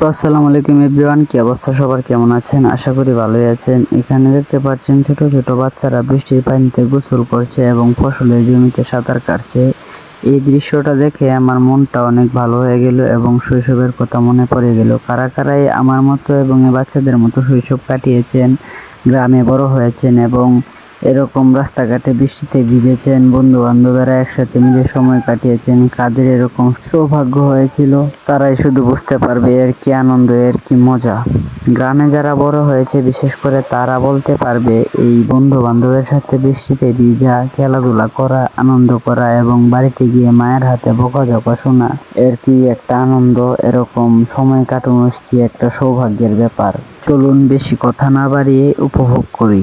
তো আসসালামু আলাইকুম এভরিওয়ান, কি অবস্থা সবার, কেমন আছেন? আশা করি ভালোই আছেন। এখানে দেখতে পাচ্ছেন ছোট ছোট বাচ্চারা বৃষ্টির পানিতে গোসল করছে এবং ফসলের জমিতে সাঁতার কাটছে। এই দৃশ্যটা দেখে আমার মনটা অনেক ভালো হয়ে গেল এবং শৈশবের কথা মনে পড়ে গেল। কারা কারাই আমার মতো এবং এই বাচ্চাদের মতো শৈশব কাটিয়েছেন, গ্রামে বড় হয়েছেন এবং এরকম রাস্তাঘাটে বৃষ্টিতে ভিজেছেন, বন্ধু বান্ধবেরা একসাথে মিলে সময় কাটিয়েছেন। কাদের এরকম সৌভাগ্য হয়েছিল তারাই শুধু বুঝতে পারবে এর কি আনন্দ, এর কি মজা। গ্রামে যারা বড় হয়েছে বিশেষ করে তারা বলতে পারবে এই বন্ধু বান্ধবের সাথে বৃষ্টিতে ভিজা, খেলাধুলা করা, আনন্দ করা এবং বাড়িতে গিয়ে মায়ের হাতে বকাঝকা শোনা, এর কি একটা আনন্দ। এরকম সময় কাটানো কি একটা সৌভাগ্যের ব্যাপার। চলুন বেশি কথা না বাড়িয়ে উপভোগ করি।